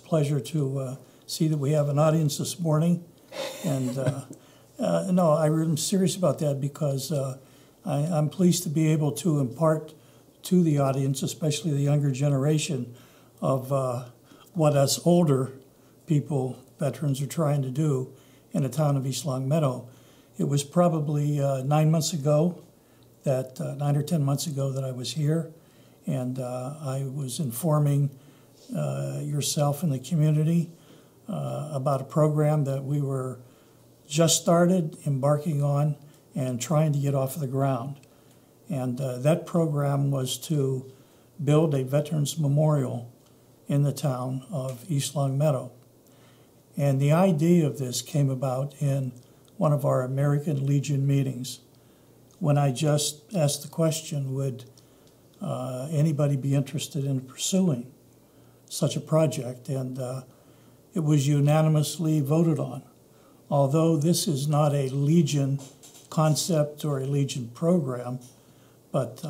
pleasure to see that we have an audience this morning. And no, I'm serious about that because I'm pleased to be able to impart to the audience, especially the younger generation, of what us older people, veterans, are trying to do in the town of East Longmeadow. It was probably 9 months ago, 9 or 10 months ago that I was here, and I was informing yourself and the community about a program that we were just started embarking on and trying to get off the ground. And that program was to build a Veterans Memorial in the town of East Longmeadow. And the idea of this came about in one of our American Legion meetings when I just asked the question, would anybody be interested in pursuing such a project? And it was unanimously voted on. Although this is not a Legion concept or a Legion program, but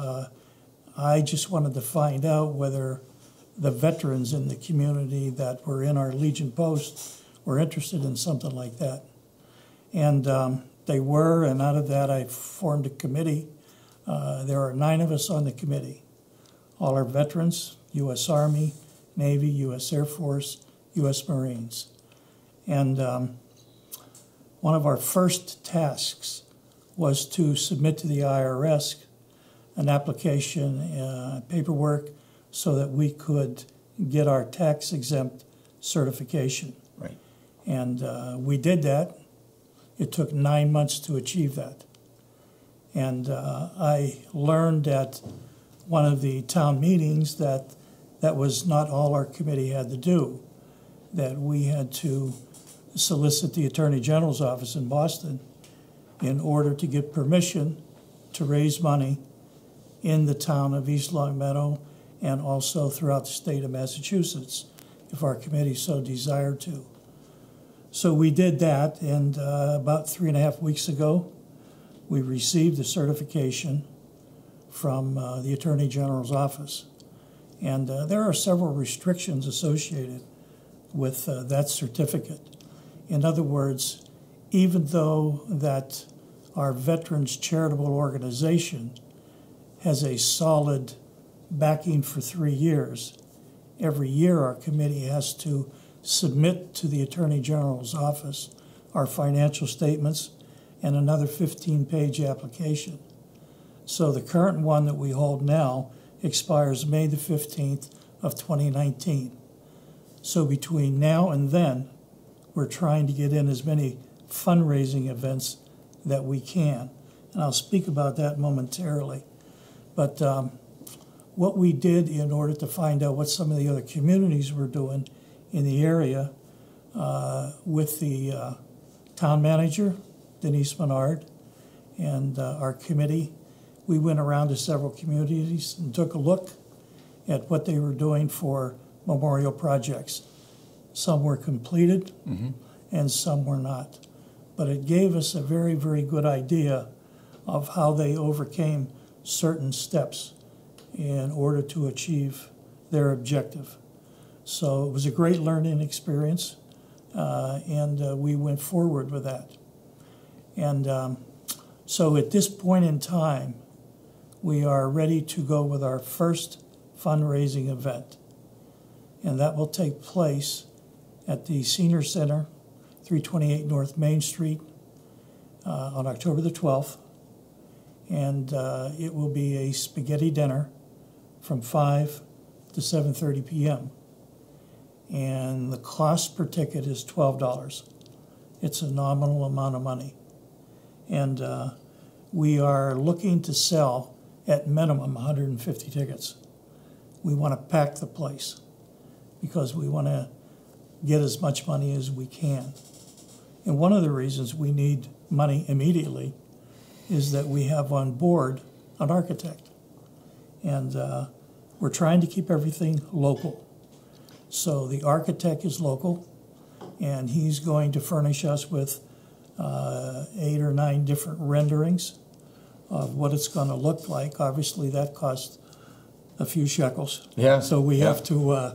I just wanted to find out whether the veterans in the community that were in our Legion post were interested in something like that. And they were, and out of that I formed a committee. There are 9 of us on the committee. All are veterans, U.S. Army, Navy, U.S. Air Force, U.S. Marines. And one of our first tasks was to submit to the IRS an application, paperwork, so that we could get our tax-exempt certification. Right. And we did that. It took 9 months to achieve that. And I learned at one of the town meetings that that was not all our committee had to do, that we had to solicit the Attorney General's office in Boston in order to get permission to raise money in the town of East Longmeadow and also throughout the state of Massachusetts, if our committee so desired to. So we did that, and about 3.5 weeks ago, we received the certification from the Attorney General's office. And there are several restrictions associated with that certificate. In other words, even though that our Veterans Charitable Organization has a solid backing for 3 years, every year our committee has to submit to the Attorney General's office our financial statements and another 15-page application. So the current one that we hold now expires May the 15th of 2019. So between now and then, we're trying to get in as many fundraising events that we can. And I'll speak about that momentarily. But what we did in order to find out what some of the other communities were doing in the area with the town manager, Denise Menard, and our committee, we went around to several communities and took a look at what they were doing for memorial projects. Some were completed and some were not. But it gave us a very, very good idea of how they overcame certain steps in order to achieve their objective. So it was a great learning experience, and we went forward with that. And so at this point in time, we are ready to go with our first fundraising event. And that will take place at the Senior Center, 328 North Main Street, on October the 12th. And it will be a spaghetti dinner from 5 to 7:30 p.m. And the cost per ticket is $12. It's a nominal amount of money. And we are looking to sell at minimum 150 tickets. We want to pack the place because we want to get as much money as we can. And one of the reasons we need money immediately is that we have on board an architect. And we're trying to keep everything local. So the architect is local, and he's going to furnish us with 8 or 9 different renderings of what it's going to look like. Obviously, that costs a few shekels. Yeah. So we have to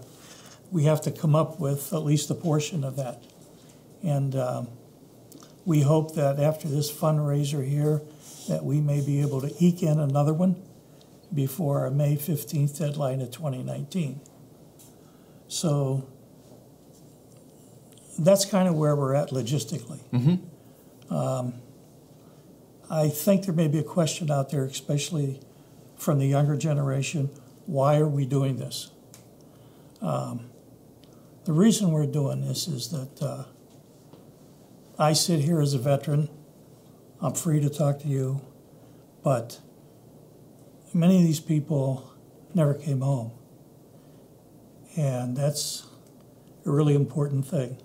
we have to come up with at least a portion of that. And we hope that after this fundraiser here, that we may be able to eke in another one before our May 15th deadline of 2019. So that's kind of where we're at logistically. I think there may be a question out there, especially from the younger generation, why are we doing this? The reason we're doing this is that I sit here as a veteran. I'm free to talk to you, but many of these people never came home. And that's a really important thing.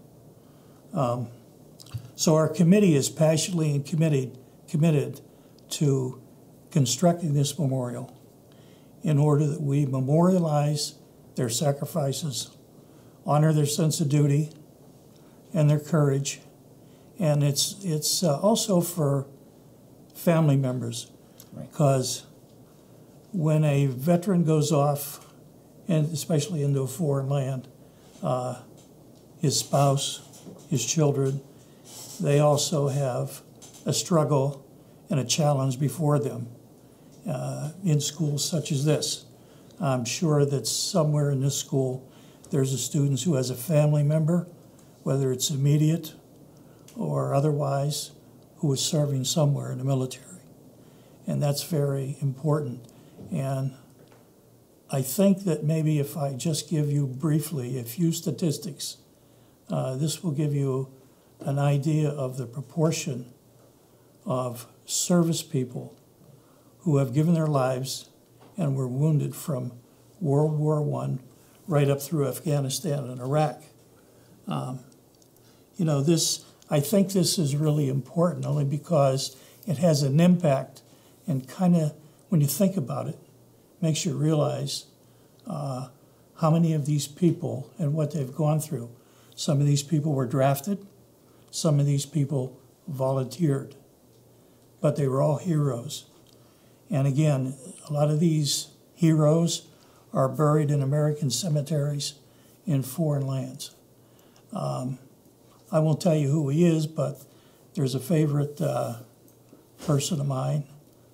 So our committee is passionately and committed to constructing this memorial in order that we memorialize their sacrifices, honor their sense of duty and their courage. And it's also for family members, because when a veteran goes off, and especially into a foreign land, his spouse, his children, they also have a struggle and a challenge before them in schools such as this. I'm sure that somewhere in this school there's a student who has a family member, whether it's immediate or otherwise, who is serving somewhere in the military. And that's very important. And I think that maybe if I just give you briefly a few statistics, this will give you an idea of the proportion of service people who have given their lives and were wounded from World War I right up through Afghanistan and Iraq. I think this is really important only because it has an impact, and kind of, when you think about it, makes you realize how many of these people and what they've gone through. Some of these people were drafted, some of these people volunteered, but they were all heroes. And again, a lot of these heroes are buried in American cemeteries in foreign lands. I won't tell you who he is, but there's a favorite person of mine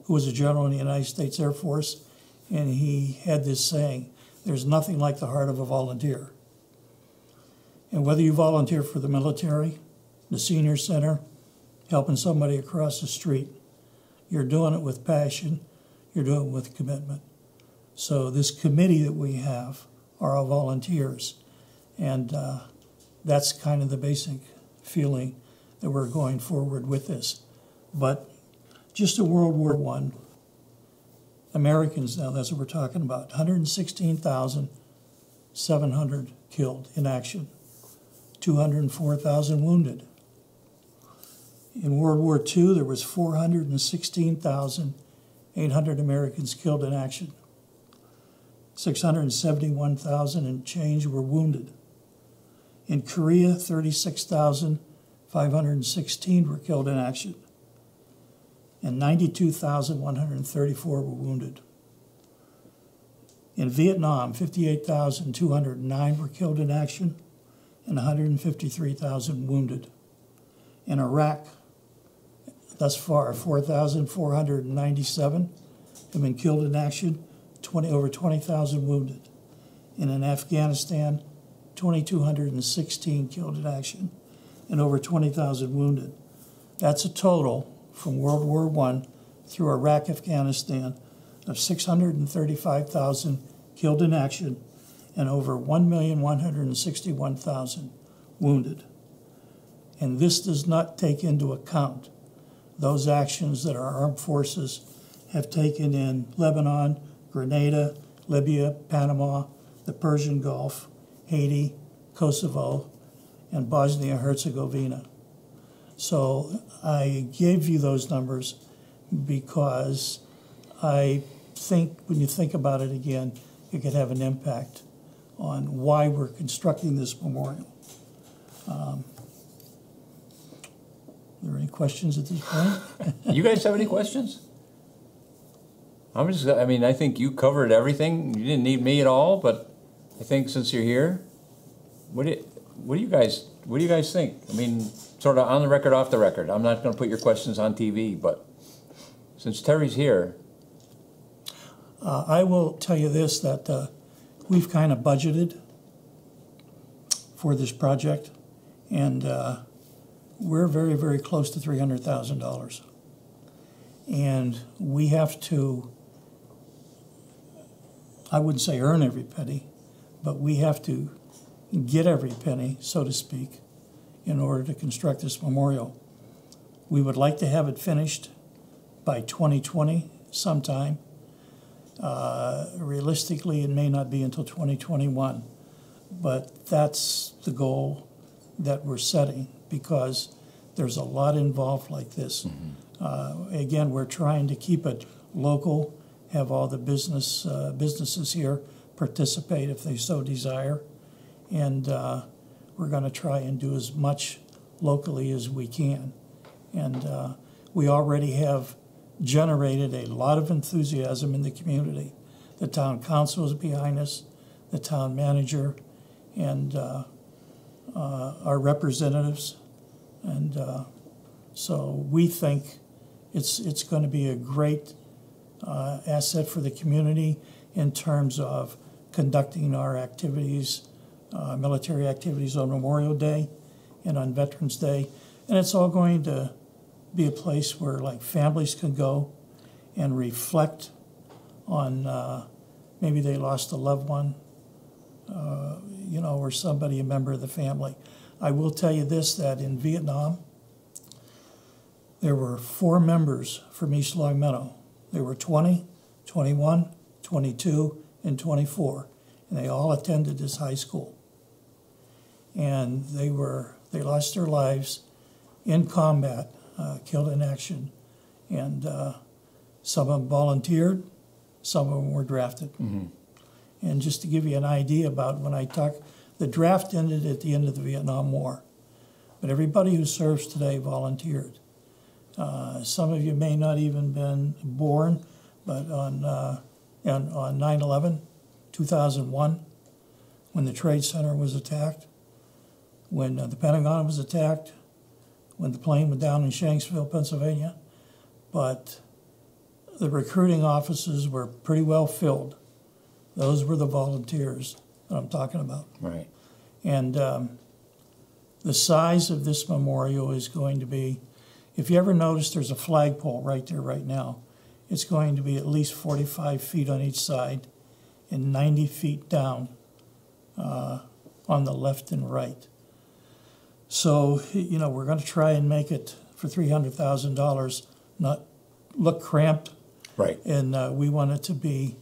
who was a general in the United States Air Force, and he had this saying, there's nothing like the heart of a volunteer. And whether you volunteer for the military, the senior center, helping somebody across the street, you're doing it with passion, you're doing it with commitment. So this committee that we have are all volunteers, and that's kind of the basic feeling that we're going forward with this. But just in World War I, Americans now, that's what we're talking about, 116,700 killed in action, 204,000 wounded. In World War II, there was 416,800 Americans killed in action. 671,000 and change were wounded. In Korea, 36,516 were killed in action, and 92,134 were wounded. In Vietnam, 58,209 were killed in action, and 153,000 wounded. In Iraq, thus far, 4,497 have been killed in action, over 20,000 wounded. And in Afghanistan, 2,216 killed in action and over 20,000 wounded. That's a total from World War I through Iraq, Afghanistan, of 635,000 killed in action and over 1,161,000 wounded. And this does not take into account those actions that our armed forces have taken in Lebanon, Grenada, Libya, Panama, the Persian Gulf, Haiti, Kosovo, and Bosnia-Herzegovina. So I gave you those numbers because I think when you think about it again, it could have an impact on why we're constructing this memorial. Are there any questions at this point? You guys have any questions? I think you covered everything. You didn't need me at all, but I think since you're here, What do you guys think? I mean, sort of on the record, off the record. I'm not going to put your questions on TV, but since Terry's here, I will tell you this, that we've kind of budgeted for this project, and we're very, very close to $300,000. And we have to, I wouldn't say earn every penny, but we have to get every penny, so to speak, in order to construct this memorial. We would like to have it finished by 2020 sometime. Realistically, it may not be until 2021, but that's the goal that we're setting, because there's a lot involved like this. Again, we're trying to keep it local, have all the businesses here participate if they so desire, and we're going to try and do as much locally as we can. And we already have generated a lot of enthusiasm in the community. The town council is behind us, the town manager, and our representatives, and so we think it's going to be a great asset for the community in terms of conducting our activities, military activities on Memorial Day and on Veterans Day, and it's all going to be a place where like families can go and reflect on maybe they lost a loved one, or somebody, a member of the family. I will tell you this, that in Vietnam, there were 4 members from East Longmeadow. There were 20, 21, 22, and 24, and they all attended this high school. And they lost their lives in combat, killed in action, and some of them volunteered, some of them were drafted. Mm-hmm. And just to give you an idea about when I talk, the draft ended at the end of the Vietnam War, but everybody who serves today volunteered. Some of you may not even been born, but on 9/11, 2001, when the Trade Center was attacked, when the Pentagon was attacked, when the plane went down in Shanksville, Pennsylvania, but the recruiting offices were pretty well filled. Those were the volunteers that I'm talking about. right? And the size of this memorial is going to be, if you ever notice, there's a flagpole right there right now. It's going to be at least 45 feet on each side and 90 feet down on the left and right. So, we're going to try and make it for $300,000, not look cramped. Right. And we want it to be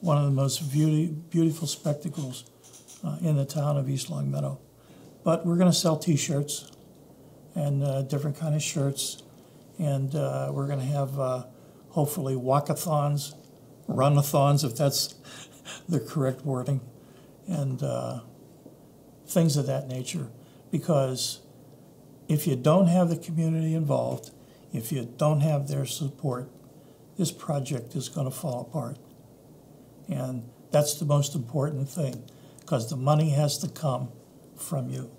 one of the most beautiful spectacles in the town of East Longmeadow. But we're going to sell T-shirts and different kind of shirts, and we're going to have hopefully walkathons, runathons, if that's the correct wording, and things of that nature. Because if you don't have the community involved, if you don't have their support, this project is going to fall apart. And that's the most important thing, because the money has to come from you.